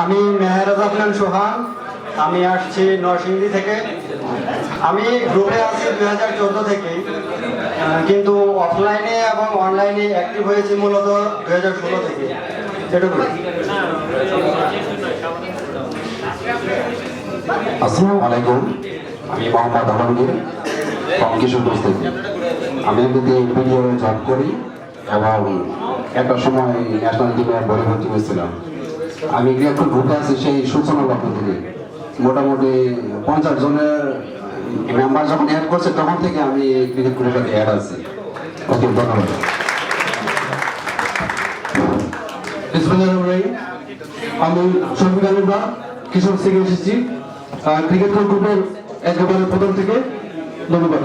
আমি মেহেরাজ আফনান সোহান, আমি আসছি নরসিংদী থেকে। আমি গ্রুপে আছি 2014 থেকে, কিন্তু অফলাইনে এবং অনলাইনে অ্যাক্টিভ হয়েছি মূলত 2016 থেকে। এটুকু। আসসালামু আলাইকুম, আমি মোহাম্মদ আলমগীর কিশোরগঞ্জ থেকে। আমি ভিডিও জব করি এবং একটা সময় ন্যাশনাল টিমে ভর্তি হয়েছিলাম। আমি এখন গ্রুপে আছি সেই সূচনা লগ্ন থেকে। মোটামুটি 50 জনের মেম্বার যখন অ্যাড করছে তখন থেকে আমি ক্রিকেট গ্রুপে অ্যাড আছি। ওকে, ধন্যবাদ। আমি শফিক আলম কিশোর থেকে এসেছি ক্রিকেট গ্রুপের একেবারে প্রথম থেকে। ধন্যবাদ।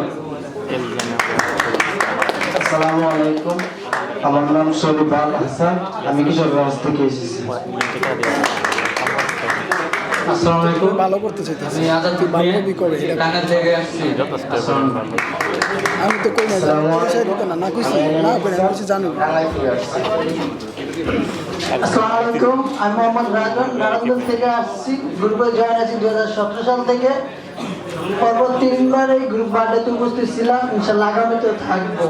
আসসালামু আলাইকুম, আমার নাম শরীফ আল হাসান, আমি কিশোরগঞ্জ থেকে এসেছি। আসসালামু আলাইকুম, ভালো করতে চাইতেছি। আমি আজাদ বান্ধবী করে ঢাকা থেকে আসছি। আমি তো কই না না কইছি না করে আমি জানি। আসসালামু আলাইকুম, আমি মোহাম্মদ রাজন নারায়ণগঞ্জ থেকে আসছি। গ্রুপে জয়েন আছি 2017 সাল থেকে। পরবর্তী 3বার এই গ্রুপ বার্থডেতে উপস্থিত ছিলাম। ইনশাআল্লাহ আগামীতেও থাকবো।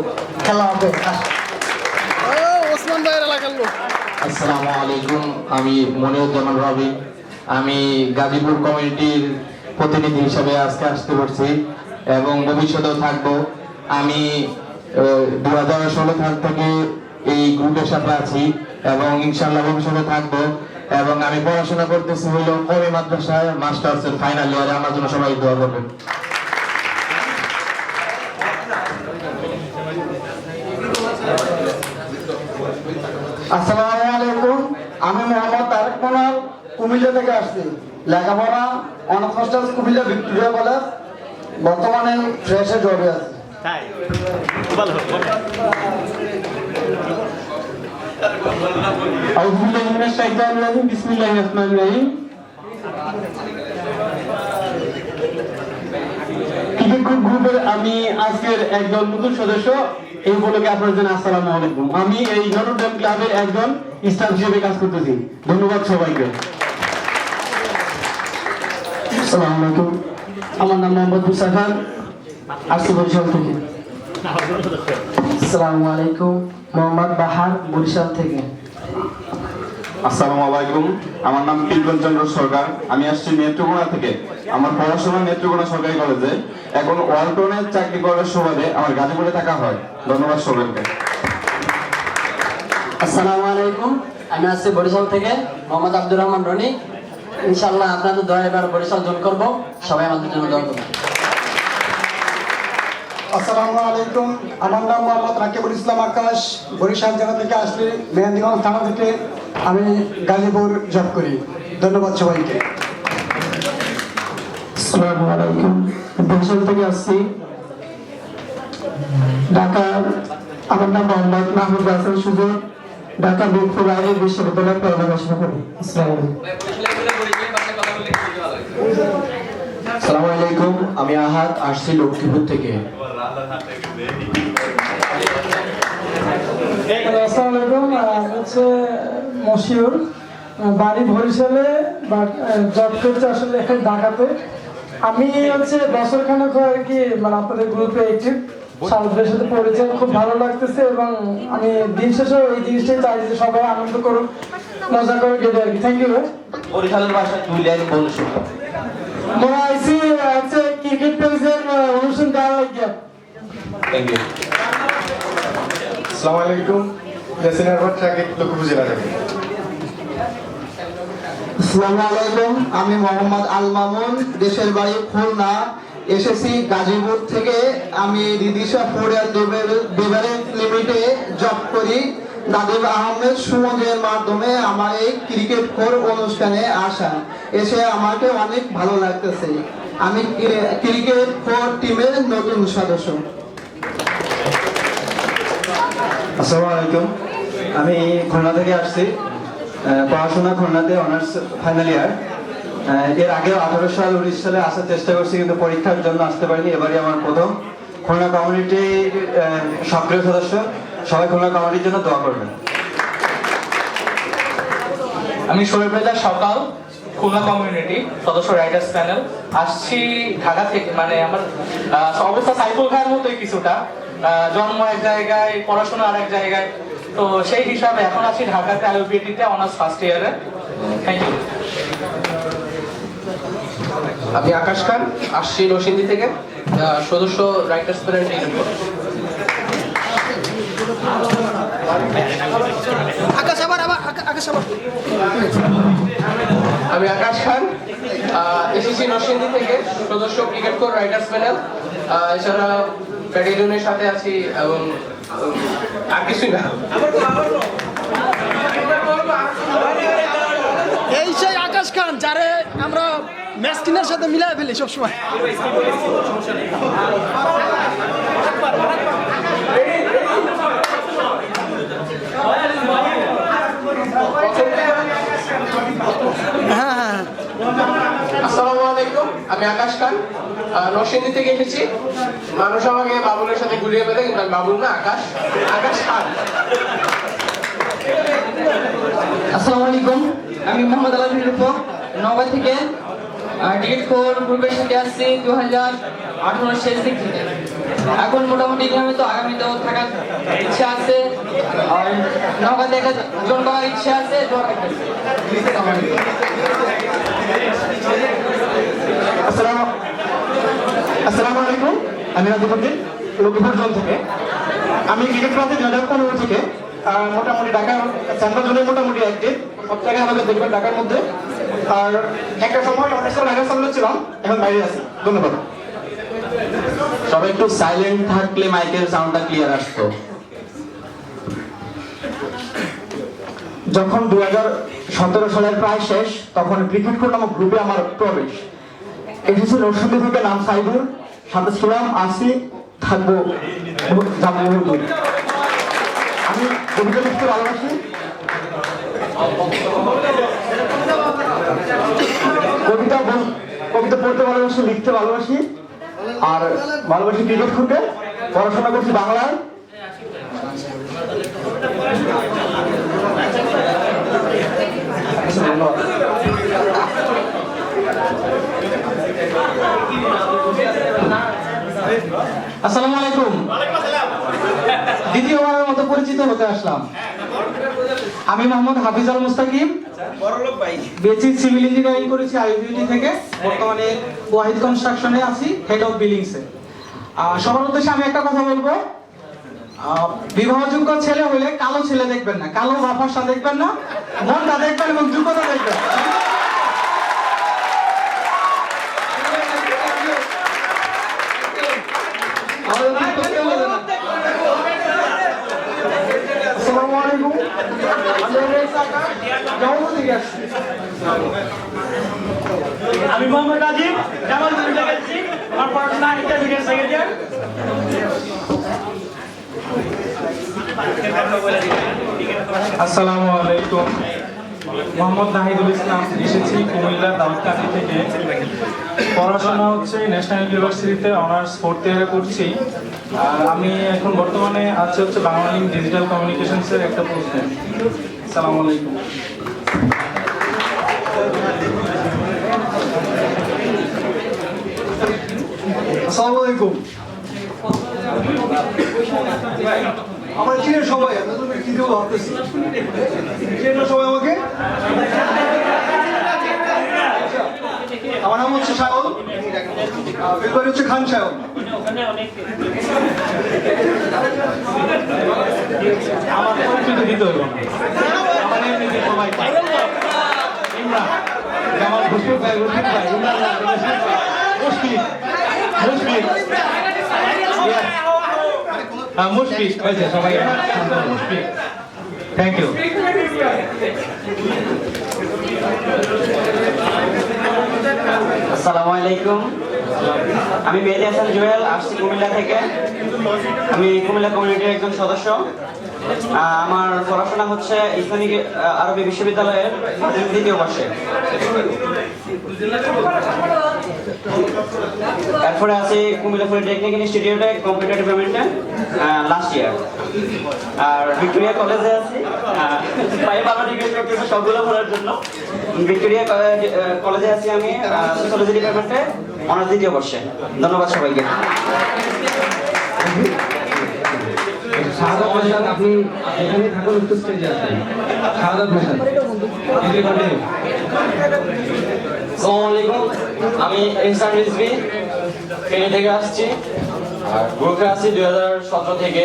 খেলা হবে। ওসমান ভাইয়ের এলাকার লোক। আসসালামু আলাইকুম, আমি মনিরুজ্জামান রবি। আমি গাজীপুর কমিউনিটির প্রতিনিধি হিসাবে আজকে আসতে পারছি এবং ভবিষ্যতেও থাকবো। আমি 2016 সাল থেকে এই গ্রুপের সাথে আছি এবং ইনশাআল্লাহ ভবিষ্যতে থাকবো। এবং আমি পড়াশোনা করতেছি হইল কবি মাদ্রাসায়, মাস্টার্সের ফাইনাল ইয়ারে। আমার জন্য সবাই দোয়া করবেন। আসসালামু আলাইকুম, আমি মোহাম্মদ তারেক মোনাল, কুমিল্লা থেকে আসছি। লেখাপড়া honours masters Comilla Victoria college. বর্তমানে ফ্রেশে জবে আছি। আউযুবিল্লাহি মিনাশ শাইতানির রাজিম, বিসমিল্লাহির রহমানির রহিম। ক্রিকেট গ্রুপের আমি আজকের একজন নতুন সদস্য। এই উপলক্ষে আপনার জন্য আসসালামু আলাইকুম। আমি এই নটরডেম ক্লাবের একজন স্টাফ হিসেবে কাজ করতেছি। ধন্যবাদ সবাইকে। আসসালামু আলাইকুম, আমার নাম মোহাম্মদ মুসা খান, আসছি বরিশাল থেকে। আসসালামু আলাইকুম, মোহাম্মদ বাহার, বরিশাল থেকে। আসসালামু আলাইকুম, আমার নাম পিলগঞ্জ চন্দ্র সরকার, আমি আসছি নেত্রকোনা থেকে। আমার পড়াশোনা নেত্রকোনা সরকারি কলেজে, এখন ওয়ালটনে চাকরি করার সুবাদে আমার গাজীপুরে থাকা হয়। ধন্যবাদ সবাইকে। আসসালামু আলাইকুম, আমি আসছি বরিশাল থেকে, মোহাম্মদ আব্দুর রহমান রনি। ইনশাআল্লাহ আপনাদের দয়া এবার বরিশাল জয়েন করবো। সবাই আমাদের জন্য দোয়া করবেন। আসসালামু আলাইকুম, আমার নাম মোহাম্মদ রাকিবুল ইসলাম আকাশ, বরিশাল জেলা থেকে আসলে মেহেন্দিগঞ্জ থানা থেকে আমি গাজীপুর জব করি। ধন্যবাদ সবাইকে। আসসালামু আলাইকুম, বরিশাল থেকে আসছি ঢাকা। আমার নাম মোহাম্মদ মাহমুদ হাসান সুজন, ঢাকা মিরপুর আলী বিশ্ববিদ্যালয়ে পড়াশোনা করি। আসসালামু আলাইকুম। আসসালামু আলাইকুম, আমি আহাদ, আসছি লক্ষ্মীপুর থেকে। আসসালামু আলাইকুম, হচ্ছে মশিউর, বাড়ি বরিশালে, বাট জব করছে আসলে ঢাকাতে। আমি হচ্ছে বছরখানেক আর কি মানে আপনাদের গ্রুপে একটিভ। সাউথের সাথে পরিচয় খুব ভালো লাগতেছে এবং আমি দিন শেষেও এই জিনিসটাই চাই যে সবাই আনন্দ করুক, মজা করে কেটে আর কি। থ্যাংক ইউ ভাই। বরিশালের ভাষায় 2 লাইন বলছো। মনে আইসি হচ্ছে ক্রিকেট পেজের অনুষ্ঠান দেওয়া লাগিয়া। Thank you. আসসালামু আলাইকুম, ইয়াসিন আরফাত সাকিব, লক্ষ্মীপুর জেলা থেকে। আসসালামু আলাইকুম, আমি মোহাম্মদ আল মামুন, দেশের বাড়ি খুলনা, এসেছি গাজীপুর থেকে। আমি রিদিশা ফুড অ্যান্ড বেভারেজ লিমিটে জব করি। নাদিব আহমেদ সুমনের মাধ্যমে আমার এই ক্রিকেট কোর অনুষ্ঠানে আসা, এসে আমাকে অনেক ভালো লাগতেছে। আমি ক্রিকেট কোর টিমের নতুন সদস্য। আসসালামু আলাইকুম, আমি খুলনা থেকে আসছি। পড়াশোনা খুলনাতে অনার্স ফাইনাল ইয়ার। এর আগেও 18 সাল 19 সালে আসার চেষ্টা করছি, কিন্তু পরীক্ষার জন্য আসতে পারিনি। এবারই আমার প্রথম। খুলনা কমিউনিটির সক্রিয় সদস্য। সবাই খুলনা কমিউনিটির জন্য দোয়া করবেন। আমি শোয়েব রেজা সকাল, খুলনা কমিউনিটি সদস্য রাইটার্স প্যানেল। আসছি ঢাকা থেকে, মানে আমার অবস্থা সাইফুল ভাইয়ের মতোই কিছুটা, জন্ম এক জায়গায়, পড়াশোনা আর এক জায়গায়। তো সেই হিসাবে এখন আছি ঢাকাতে আইউপিটিতে অনার্স ফার্স্ট ইয়ারে। Thank you. আমি আকাশ খান, আসছি নরসিংদী থেকে, সদস্য রাইটার্স প্যানেল। আকাশ আবার আকাশ আবার আমি আকাশ খান, এসেছি নরসিংদী থেকে, সদস্য ক্রিকেট কোর রাইটার্স প্যানেল। এছাড়া ব্যাটালিয়নের সাথে আছি এবং আর কিছুই না। এই সেই আকাশ খান যারে আমরা ম্যাস্কিনের সাথে মিলাই ফেলি সবসময়। হ্যাঁ হ্যাঁ আসসালামু আলাইকুম, আমি আকাশ খান, নরসিংদী থেকে এসেছি। মানুষ আমাকে বাবুলের সাথে ঘুরিয়ে ফেলে, কিন্তু আমি বাবুল না, আকাশ খান। আসসালামু আলাইকুম, আমি মোহাম্মদ আলামিন রূপক, নওগাঁ থেকে। টিকিট কোর গ্রুপের সাথে আসছি 2018 শেষ দিক থেকে। এখন মোটামুটি নিয়মিত আগামীতেও থাকার ইচ্ছা আছে, আর নওগাঁতে একটা জোন করার ইচ্ছা আছে। আসসালামু আলাইকুম, আমি রাজুদ্দিন, লক্ষ্মীপুর জোন থেকে। আমি ক্রিকেট ক্লাবে 2015 থেকে মোটামুটি ঢাকার সেন্ট্রাল জোনে মোটামুটি অ্যাক্টিভ, সব জায়গায় আমাকে দেখবেন ঢাকার মধ্যে। আর একটা সময় অনেক সময় ঢাকার সামনে ছিলাম, এখন বাইরে আছি। ধন্যবাদ। সবাই একটু সাইলেন্ট থাকলে মাইকের সাউন্ডটা ক্লিয়ার আসতো। যখন 2017 সালের প্রায় শেষ, তখন ক্রিকেট কোর নামক গ্রুপে আমার প্রবেশ। এসেছি নরসিংদী থেকে, নাম সাইদুর, সাথে ছিলাম, আসি, থাকবো জামালপুর। আমি কবিতা লিখতে ভালোবাসি, কবিতা পড়তে ভালোবাসি, লিখতে ভালোবাসি, আর ভালোবাসি ক্রিকেট খেলতে। পড়াশোনা করছি বাংলায়। আসসালামু আলাইকুম। দ্বিতীয়বারের মতো পরিচিত হতে আসলাম। আমি মোহাম্মদ হাফিজাল মুস্তাকিম, বেসিক সিভিল ইঞ্জিনিয়ারিং করেছি আইউবিটি থেকে। বর্তমানে ওয়াহিদ কনস্ট্রাকশনে আছি, হেড অফ বিলিংসে। সবার উদ্দেশ্যে আমি একটা কথা বলবো, বিবাহযোগ্য ছেলে হলে কালো ছেলে দেখবেন না, কালো বা ফর্সা দেখবেন না, মনটা দেখবেন এবং যোগ্যতা দেখবেন। আসসালামু আলাইকুম, আমি মোহাম্মদ আজিম, জামালপুর থেকে এসেছি। আমার পড়াশোনা ইন্টারমিডিয়েট সেকেন্ড ইয়ার। আসসালামু আলাইকুম, মোহাম্মদ নাহিদুল ইসলাম, এসেছি কুমিল্লা দাউদকান্দি থেকে। পড়াশোনা হচ্ছে ন্যাশনাল ইউনিভার্সিটিতে অনার্স 4th ইয়ারে করছি। আর আমি এখন বর্তমানে আছি হচ্ছে বাংলালিংক ডিজিটাল কমিউনিকেশনসের একটা পোস্টে। আসসালামু আলাইকুম। আসসালামু আলাইকুম। আমার চিনের সবাই, আপনাদের কি কেউ ভাবতেছি চিনের সবাই আমাকে। আমার নাম হচ্ছে সায়ল, এরপরে হচ্ছে খান সায়ল। আমার পরিচিত দিতে হইব না, আমার এমনি সবাই পায়। ইমরান, আমার মুশফিক ভাই, মুশফিক ভাই, ইমরান ভাই, মুশফিক, মুশফিক, মুশফিক হয়েছে সবাই, মুশফিক। Thank you. আসসালামু আলাইকুম, আমি মেহেদি হাসান জুয়েল, আসছি কুমিল্লা থেকে। আমি কুমিল্লা কমিউনিটির একজন সদস্য। আমার পড়াশোনা হচ্ছে ইসলামিক আরবি বিশ্ববিদ্যালয়ের 2য় বর্ষে। এরপরে আছে কুমিল্লা পলিটেকনিক ইনস্টিটিউটে কম্পিউটার ডিপার্টমেন্টে লাস্ট ইয়ার। আর ভিক্টোরিয়া কলেজে আছি, প্রায় 12 ডিগ্রি করতেছে সবগুলো পড়ার জন্য। ভিক্টোরিয়া কলেজে আছি আমি সোশিওলজি ডিপার্টমেন্টে অনার্স 2য় বর্ষে। ধন্যবাদ সবাইকে। শাহাদাত ভাসান, আপনি এখানে থাকুন, একটু স্টেজে আসেন। শাহাদাত ভাসান, আসসালামু আলাইকুম, আমি ইহসান রিজভী, ফেনী থেকে আসছি। আর গ্রুপে আছি 2017 থেকে।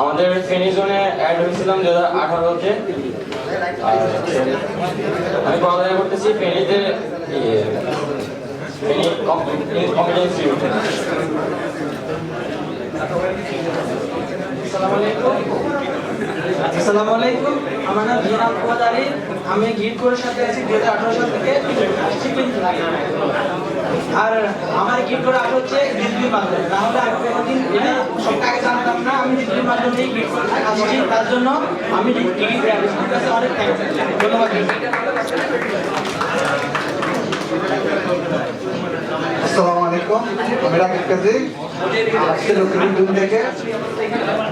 আমাদের ফেনী জোনে অ্যাড হয়েছিলাম 2018-তে। আমি পড়ালেখা করতেছি ফেনীতে, ফেনী কম্পিউটার ইনস্টিটিউটে। আসসালামু আলাইকুম, আমার নাম জনাব ফুয়াদ আলী। আমি গিট কোরের সাথে আছি 2018 সাল থেকে শিপিং। আর আমার গিট কোর আগে হচ্ছে ডিগ্রির মাধ্যমে, তাহলে আমি কোনোদিন এটা সবটা আগে জানতাম না। আমি ডিগ্রির মাধ্যমেই গিট কোর আসছি, তার জন্য আমি ডিগ্রি গ্র্যাজুয়েশনের কাছে অনেক থ্যাঙ্কস। ধন্যবাদ। আসসালামু আলাইকুম, আমি রাকিব কাজী, আসছি লক্ষ্মীপুর থেকে।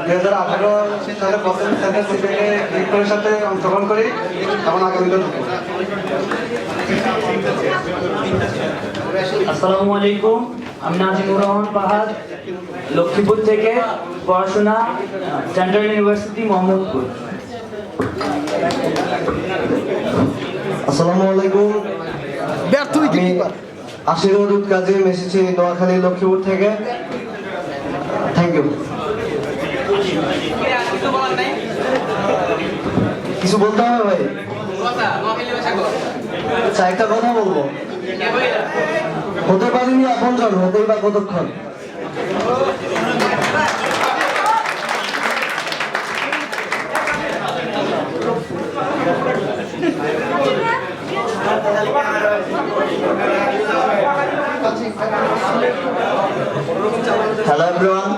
2018 সালে প্রথম সেমিস্টারে গিফটের সাথে অংশগ্রহণ করি, এখন আগামীতে ঢুকবো। আসসালামু আলাইকুম, আমি নাজিমুর রহমান পাহাড়, লক্ষ্মীপুর থেকে পড়াশোনা, সেন্ট্রাল ইউনিভার্সিটি মোহাম্মদপুর। আসসালামু আলাইকুম, ব্যর্থ উইকেটকিপার। আশিরুদ্দিন কাজী, এসেছি নোয়াখালী লক্ষ্মীপুর থেকে। Thank you. কিছু বলতে হবে ভাই? আচ্ছা, একটা কথা বলবো। হতে পারিনি আপনজন, হতেই বা কতক্ষণ। হ্যালো এভরিওয়ান,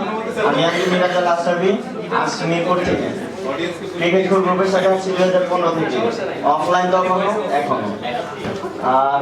আমি আজকে মিরাজ আল আশরাফি, আসছি মিরপুর থেকে। ক্রিকেট গ্রুপের সাথে আছি 2015 থেকে, অফলাইন তখনও এখনো। আর